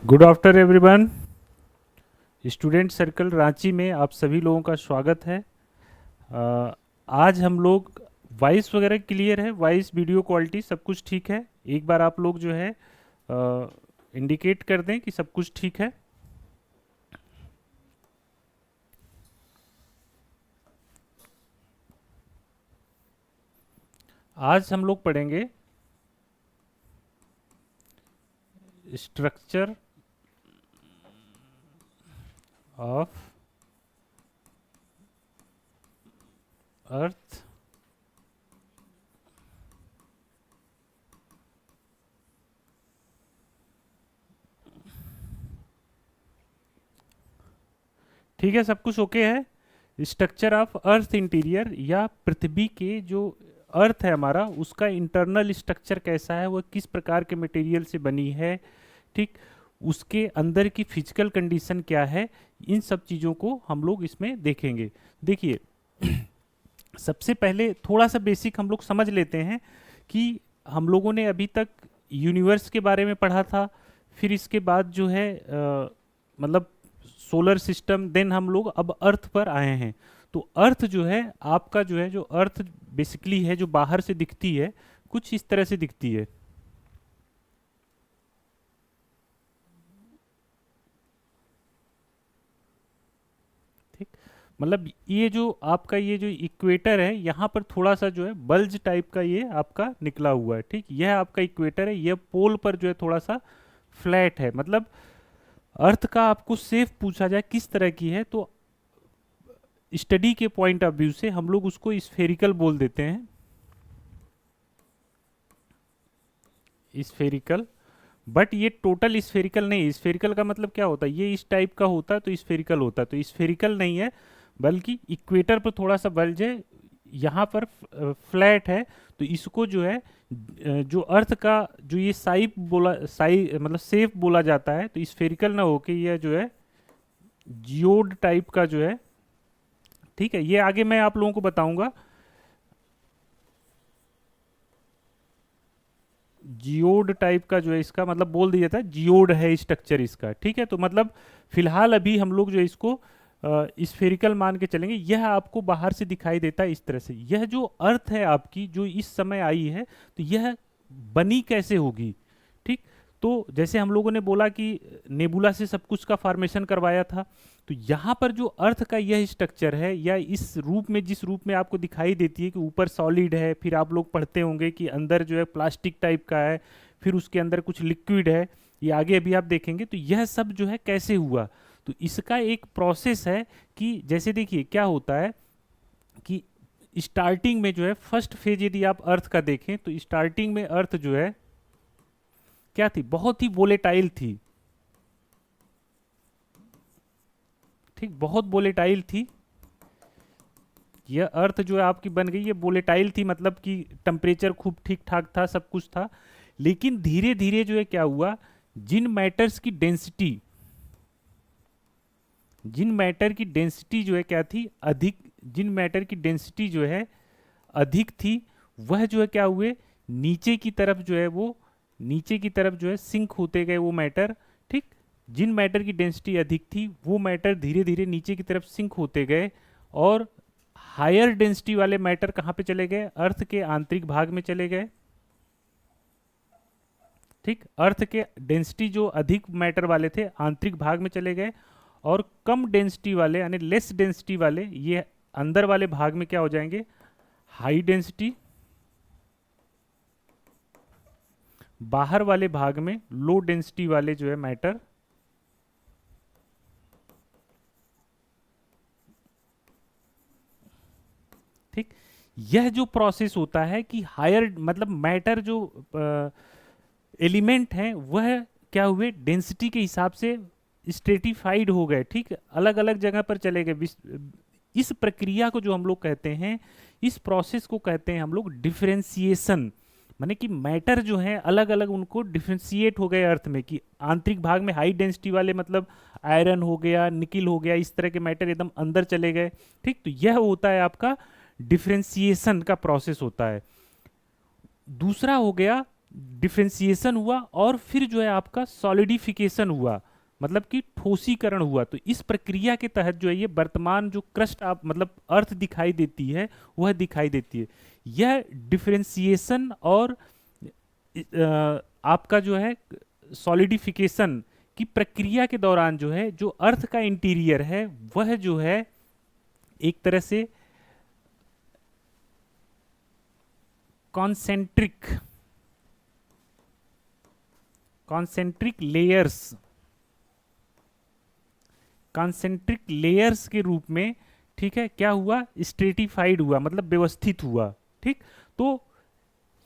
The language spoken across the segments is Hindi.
Good after everyone. Student circle Ranchi में आप सभी लोगों का स्वागत है। आज हम लोग वॉइस वगैरह क्लियर है, वॉइस वीडियो क्वालिटी सब कुछ ठीक है। एक बार आप लोग जो है इंडिकेट कर दें कि सब कुछ ठीक है। आज हम लोग पढ़ेंगे स्ट्रक्चर ऑफ अर्थ ठीक है, सब कुछ ओके है। स्ट्रक्चर ऑफ अर्थ इंटीरियर या पृथ्वी के जो अर्थ है हमारा, उसका इंटरनल स्ट्रक्चर कैसा है, वह किस प्रकार के मटेरियल से बनी है, ठीक, उसके अंदर की फिजिकल कंडीशन क्या है, इन सब चीज़ों को हम लोग इसमें देखेंगे। देखिए, सबसे पहले थोड़ा सा बेसिक हम लोग समझ लेते हैं कि हम लोगों ने अभी तक यूनिवर्स के बारे में पढ़ा था। फिर इसके बाद जो है मतलब सोलर सिस्टम, देन हम लोग अब अर्थ पर आए हैं। तो अर्थ जो है आपका, जो है जो अर्थ बेसिकली है, जो बाहर से दिखती है, कुछ इस तरह से दिखती है। ठीक, मतलब ये जो आपका ये जो इक्वेटर है, यहाँ पर थोड़ा सा जो है बल्ज टाइप का ये आपका निकला हुआ है। ठीक, यह आपका इक्वेटर है, यह पोल पर जो है थोड़ा सा फ्लैट है। मतलब अर्थ का आपको सेफ पूछा जाए किस तरह की है, तो स्टडी के पॉइंट ऑफ व्यू से हम लोग उसको स्फेरिकल बोल देते हैं। स्फेरिकल, बट ये टोटल स्फेरिकल नहीं है। स्फेरिकल का मतलब क्या होता है, ये इस टाइप का होता है तो स्फेरिकल होता है। तो स्फेरिकल नहीं है, बल्कि इक्वेटर पर थोड़ा सा बल्ज है, यहाँ पर फ्लैट है। तो इसको जो है जो अर्थ का जो ये साइप बोला, साइ मतलब सेफ बोला जाता है, तो स्फेरिकल ना होके यह जो है जियोड टाइप का जो है। ठीक है, ये आगे मैं आप लोगों को बताऊंगा। जियोड टाइप का जो है इसका मतलब बोल दिया था, जियोड है स्ट्रक्चर इसका। ठीक है, तो मतलब फिलहाल अभी हम लोग जो है इसको स्फेरिकल मान के चलेंगे। यह आपको बाहर से दिखाई देता है इस तरह से। यह जो अर्थ है आपकी, जो इस समय आई है, तो यह बनी कैसे होगी। ठीक, तो जैसे हम लोगों ने बोला कि नेबुला से सब कुछ का फॉर्मेशन करवाया था, तो यहाँ पर जो अर्थ का यह स्ट्रक्चर है, या इस रूप में, जिस रूप में आपको दिखाई देती है कि ऊपर सॉलिड है, फिर आप लोग पढ़ते होंगे कि अंदर जो है प्लास्टिक टाइप का है, फिर उसके अंदर कुछ लिक्विड है, ये आगे अभी आप देखेंगे। तो यह सब जो है कैसे हुआ, तो इसका एक प्रोसेस है कि जैसे देखिए क्या होता है कि स्टार्टिंग में जो है फर्स्ट फेज यदि आप अर्थ का देखें, तो स्टार्टिंग में अर्थ जो है क्या थी, बहुत ही वोलेटाइल थी। ठीक, बहुत वोलेटाइल थी। यह अर्थ जो है आपकी बन गई, ये वोलेटाइल थी, मतलब कि टेम्परेचर खूब ठीक ठाक था, सब कुछ था। लेकिन धीरे धीरे जो है क्या हुआ, जिन मैटर्स की डेंसिटी, जिन मैटर की डेंसिटी जो है क्या थी, अधिक, जिन मैटर की डेंसिटी जो है अधिक थी, वह जो है क्या हुए, नीचे की तरफ जो है वो, नीचे की तरफ जो है सिंक होते गए वो मैटर। ठीक, जिन मैटर की डेंसिटी अधिक थी, वो मैटर धीरे धीरे नीचे की तरफ सिंक होते गए, और हायर डेंसिटी वाले मैटर कहाँ पे चले गए, अर्थ के आंतरिक भाग में चले गए। ठीक, अर्थ के डेंसिटी जो अधिक मैटर वाले थे आंतरिक भाग में चले गए, और कम डेंसिटी वाले यानी लेस डेंसिटी वाले ये अंदर वाले भाग में क्या हो जाएंगे, हाई डेंसिटी। बाहर वाले भाग में लो डेंसिटी वाले जो है मैटर। ठीक, यह जो प्रोसेस होता है कि हायर मतलब मैटर जो एलिमेंट हैं, वह क्या हुए, डेंसिटी के हिसाब से स्ट्रेटिफाइड हो गए। ठीक, अलग अलग जगह पर चले गए। इस प्रक्रिया को जो हम लोग कहते हैं, इस प्रोसेस को कहते हैं हम लोग डिफरेंशिएशन। माने कि मैटर जो है अलग अलग उनको डिफ्रेंशिएट हो गए अर्थ में, कि आंतरिक भाग में हाई डेंसिटी वाले मतलब आयरन हो गया, निकिल हो गया, इस तरह के मैटर एकदम अंदर चले गए। ठीक, तो यह होता है आपका डिफरेंशिएशन का प्रोसेस होता है। दूसरा हो गया डिफ्रेंसिएशन हुआ और फिर जो है आपका सॉलिडिफिकेशन हुआ, मतलब कि ठोसीकरण हुआ। तो इस प्रक्रिया के तहत जो है ये वर्तमान जो क्रस्ट आप मतलब अर्थ दिखाई देती है वह दिखाई देती है। यह डिफ्रेंसिएशन और आपका जो है सॉलिडिफिकेशन की प्रक्रिया के दौरान जो है जो अर्थ का इंटीरियर है वह जो है एक तरह से concentric concentric layers concentric layers के रूप में, ठीक है, क्या हुआ, स्ट्रेटिफाइड हुआ, मतलब व्यवस्थित हुआ। ठीक, तो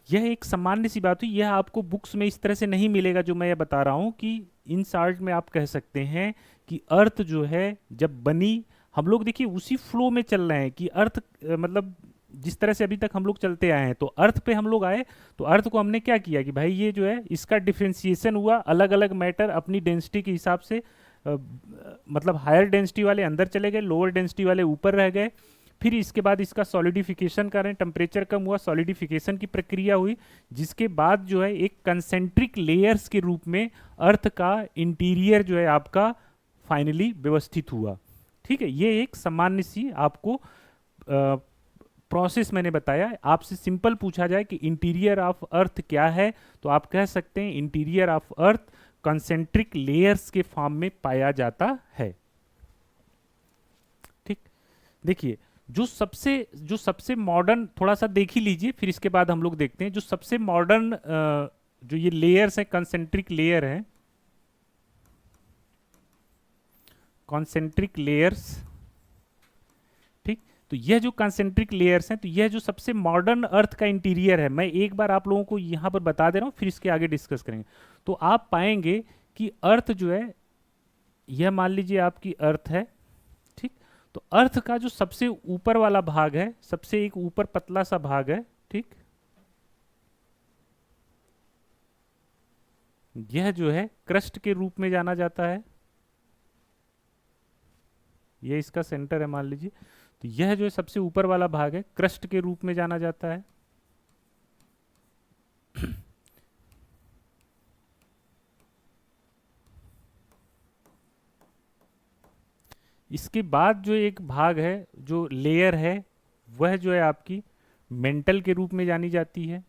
यह एक सामान्य सी बात हुई। यह आपको बुक्स में इस तरह से नहीं मिलेगा जो मैं ये बता रहा हूं कि इन शार्ट में आप कह सकते हैं कि अर्थ जो है जब बनी, हम लोग देखिए उसी फ्लो में चल रहे हैं कि अर्थ मतलब जिस तरह से अभी तक हम लोग चलते आए हैं, तो अर्थ पे हम लोग आए, तो अर्थ को हमने क्या किया कि भाई ये जो है इसका डिफ्रेंसिएशन हुआ, अलग अलग मैटर अपनी डेंसिटी के हिसाब से मतलब हायर डेंसिटी वाले अंदर चले गए, लोअर डेंसिटी वाले ऊपर रह गए। फिर इसके बाद इसका सॉलिडिफिकेशन करें, टेम्परेचर कम हुआ, सॉलिडिफिकेशन की प्रक्रिया हुई, जिसके बाद जो है एक कंसेंट्रिक लेयर्स के रूप में अर्थ का इंटीरियर जो है आपका फाइनली व्यवस्थित हुआ। ठीक है, ये एक सामान्य सी आपको प्रोसेस मैंने बताया। आपसे सिंपल पूछा जाए कि इंटीरियर ऑफ अर्थ क्या है, तो आप कह सकते हैं interior of earth concentric layers के फॉर्म में पाया जाता है। ठीक, देखिए जो सबसे मॉडर्न, थोड़ा सा देख ही लीजिए फिर इसके बाद हम लोग देखते हैं, जो सबसे मॉडर्न जो ये लेयर्स हैं, कंसेंट्रिक लेयर हैं, कॉन्सेंट्रिक लेयर्स। ठीक, तो यह जो कंसेंट्रिक लेयर्स हैं, तो यह जो सबसे मॉडर्न अर्थ का इंटीरियर है, मैं एक बार आप लोगों को यहां पर बता दे रहा हूं, फिर इसके आगे डिस्कस करेंगे। तो आप पाएंगे कि अर्थ जो है, यह मान लीजिए आपकी अर्थ है। ठीक, तो अर्थ का जो सबसे ऊपर वाला भाग है, सबसे एक ऊपर पतला सा भाग है, ठीक, यह जो है क्रस्ट के रूप में जाना जाता है। यह इसका सेंटर है मान लीजिए, तो यह जो है सबसे ऊपर वाला भाग है, क्रस्ट के रूप में जाना जाता है। इसके बाद जो एक भाग है, जो लेयर है, वह जो है आपकी मेंटल के रूप में जानी जाती है,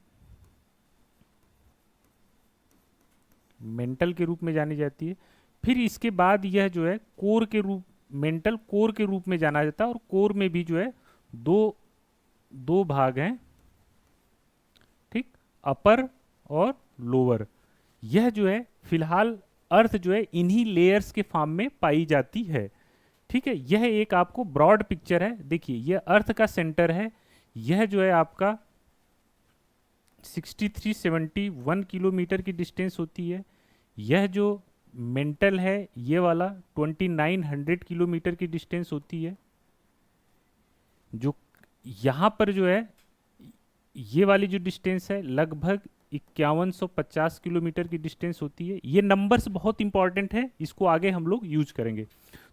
मेंटल के रूप में जानी जाती है। फिर इसके बाद यह जो है कोर के रूप, मेंटल कोर के रूप में जाना जाता है, और कोर में भी जो है दो दो भाग हैं, ठीक, अपर और लोअर। यह जो है फिलहाल अर्थ जो है इन्हीं लेयर्स के फॉर्म में पाई जाती है। ठीक है, यह एक आपको ब्रॉड पिक्चर है। देखिए यह अर्थ का सेंटर है, यह जो है आपका 6371 किलोमीटर की डिस्टेंस होती है। यह जो मेंटल है ये वाला 2900 किलोमीटर की डिस्टेंस होती है। जो यहाँ पर जो है ये वाली जो डिस्टेंस है लगभग 5150 किलोमीटर की डिस्टेंस होती है। ये नंबर्स बहुत इंपॉर्टेंट है, इसको आगे हम लोग यूज करेंगे।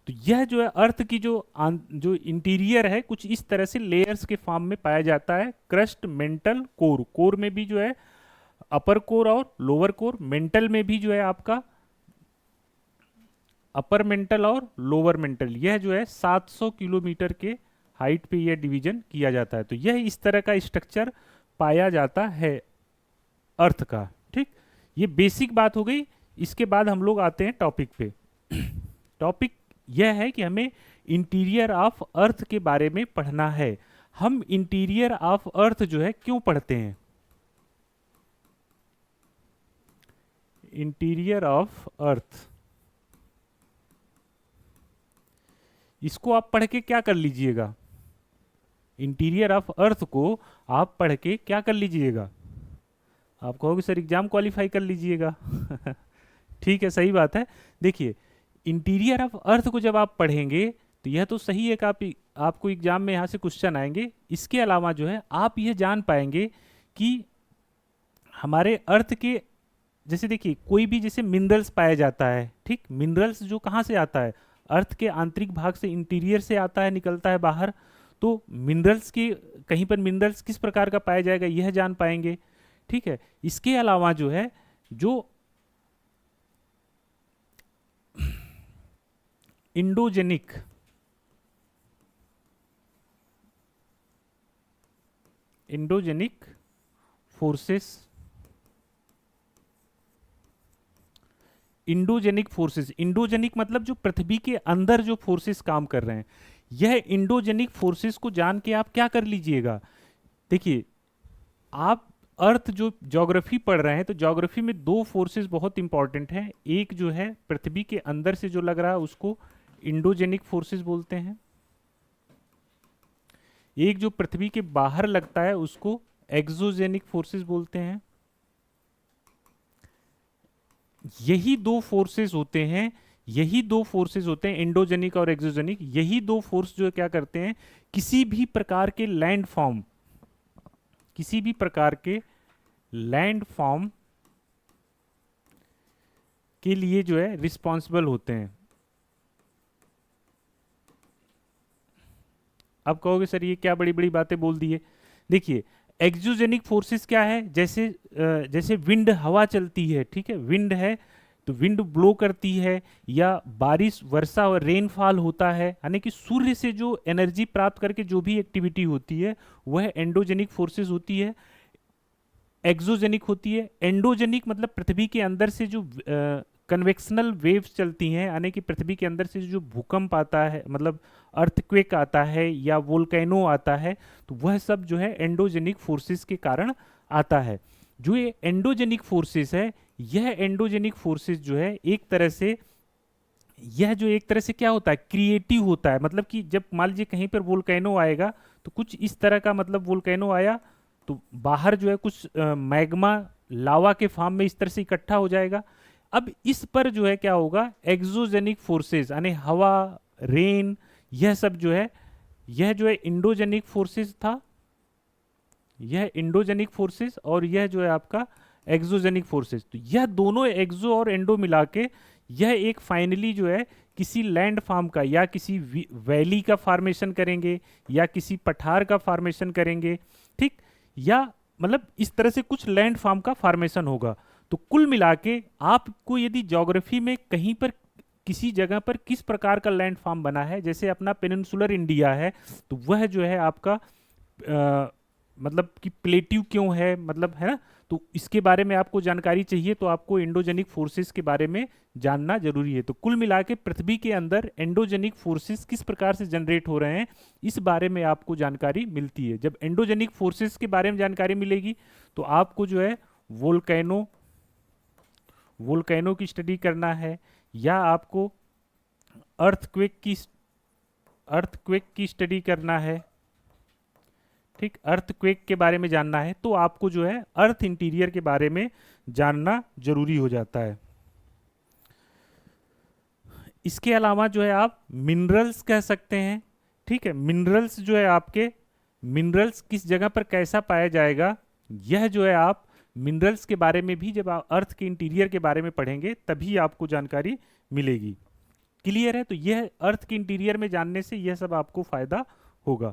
तो यह जो है अर्थ की जो इंटीरियर है कुछ इस तरह से लेयर्स के फॉर्म में पाया जाता है, क्रस्ट, मेंटल, कोर। कोर में भी जो है अपर कोर और लोअर कोर, मेंटल में भी जो है आपका अपर मेंटल और लोअर मेंटल। यह जो है 700 किलोमीटर के हाइट पे यह डिवीजन किया जाता है। तो यह इस तरह का स्ट्रक्चर पाया जाता है अर्थ का। ठीक, ये बेसिक बात हो गई। इसके बाद हम लोग आते हैं टॉपिक पे। टॉपिक यह है कि हमें इंटीरियर ऑफ अर्थ के बारे में पढ़ना है। हम इंटीरियर ऑफ अर्थ जो है क्यों पढ़ते हैं? इंटीरियर ऑफ अर्थ, इसको आप पढ़ के क्या कर लीजिएगा? इंटीरियर ऑफ अर्थ को आप पढ़ के क्या कर लीजिएगा? आप कहोगे सर एग्जाम क्वालिफाई कर लीजिएगा। ठीक है, सही बात है। देखिए इंटीरियर ऑफ अर्थ को जब आप पढ़ेंगे तो यह तो सही है कि आपको एग्जाम में यहाँ से क्वेश्चन आएंगे। इसके अलावा जो है आप यह जान पाएंगे कि हमारे अर्थ के, जैसे देखिए कोई भी जैसे मिनरल्स पाया जाता है, ठीक, मिनरल्स जो कहाँ से आता है? अर्थ के आंतरिक भाग से, इंटीरियर से आता है, निकलता है बाहर। तो मिनरल्स की, कहीं पर मिनरल्स किस प्रकार का पाया जाएगा यह जान पाएंगे। ठीक है। इसके अलावा जो है जो इंडोजेनिक फोर्सेस, इंडोजेनिक मतलब जो पृथ्वी के अंदर जो फोर्सेस काम कर रहे हैं, यह इंडोजेनिक फोर्सेस को जान के आप क्या कर लीजिएगा। देखिए, आप अर्थ जो ज्योग्राफी पढ़ रहे हैं, तो ज्योग्राफी में दो फोर्सेस बहुत इंपॉर्टेंट हैं। एक जो है पृथ्वी के अंदर से जो लग रहा है उसको इंडोजेनिक फोर्सेस बोलते हैं, एक जो पृथ्वी के बाहर लगता है उसको एक्सोजेनिक फोर्सेस बोलते हैं। यही दो फोर्सेस होते हैं, इंडोजेनिक और एक्सोजेनिक। यही दो फोर्स जो क्या करते हैं, किसी भी प्रकार के लैंड फॉर्म के लिए जो है रिस्पॉन्सिबल होते हैं। अब कहोगे सर ये क्या बड़ी बड़ी बातें बोल दी है। देखिए, एक्सोजेनिक फोर्सेस क्या है, जैसे विंड, हवा चलती है, ठीक है, विंड है तो विंड ब्लो करती है, या बारिश, वर्षा और रेनफॉल होता है, यानी कि सूर्य से जो एनर्जी प्राप्त करके जो भी एक्टिविटी होती है वह एंडोजेनिक फोर्सेस होती है, एक्सोजेनिक होती है। एंडोजेनिक मतलब पृथ्वी के अंदर से जो कन्वेक्शनल वेव्स चलती हैं, यानी कि पृथ्वी के अंदर से जो भूकंप आता है, मतलब अर्थक्वेक आता है या वोल्केनो आता है, तो वह सब जो है एंडोजेनिक फोर्सेस के कारण आता है। जो ये एंडोजेनिक फोर्सेस है, यह एंडोजेनिक फोर्सेस जो है एक तरह से क्या होता है, क्रिएटिव होता है। मतलब कि जब मान लीजिए कहीं पर वोल्केनो आएगा तो कुछ इस तरह का, मतलब वोल्केनो आया तो बाहर जो है कुछ मैग्मा लावा के फॉर्म में इस तरह से इकट्ठा हो जाएगा। अब इस पर जो है क्या होगा, एक्सोजेनिक फोर्सेस यानी हवा, रेन, यह सब जो है, यह जो है इंडोजेनिक फोर्सेस था, यह इंडोजेनिक फोर्सेस, और यह जो है आपका एक्सोजेनिक फोर्सेस। तो यह दोनों एक्सो और एंडो मिला के यह एक फाइनली जो है किसी लैंड फॉर्म का या किसी वैली का फॉर्मेशन करेंगे या किसी पठार का फॉर्मेशन करेंगे, ठीक, या मतलब इस तरह से कुछ लैंड फॉर्म का फॉर्मेशन होगा। तो कुल मिला के आपको यदि ज्योग्राफी में कहीं पर किसी जगह पर किस प्रकार का लैंड फॉर्म बना है, जैसे अपना पेनिनसुलर इंडिया है, तो वह जो है आपका मतलब कि प्लेट्यू क्यों है, मतलब है ना, तो इसके बारे में आपको जानकारी चाहिए तो आपको एंडोजेनिक फोर्सेस के बारे में जानना जरूरी है। तो कुल मिला के पृथ्वी के अंदर एंडोजेनिक फोर्सेस किस प्रकार से जनरेट हो रहे हैं, इस बारे में आपको जानकारी मिलती है। जब एंडोजेनिक फोर्सेस के बारे में जानकारी मिलेगी तो आपको जो है वोल्केनो की स्टडी करना है, या आपको अर्थक्वेक की स्टडी करना है, ठीक, अर्थक्वेक के बारे में जानना है, तो आपको जो है अर्थ इंटीरियर के बारे में जानना जरूरी हो जाता है। इसके अलावा जो है आप मिनरल्स कह सकते हैं, ठीक है। मिनरल्स जो है आपके, मिनरल्स किस जगह पर कैसा पाया जाएगा, यह जो है आप मिनरल्स के बारे में भी जब आप अर्थ के इंटीरियर के बारे में पढ़ेंगे तभी आपको जानकारी मिलेगी। क्लियर है? तो यह अर्थ के इंटीरियर में जानने से यह सब आपको फायदा होगा।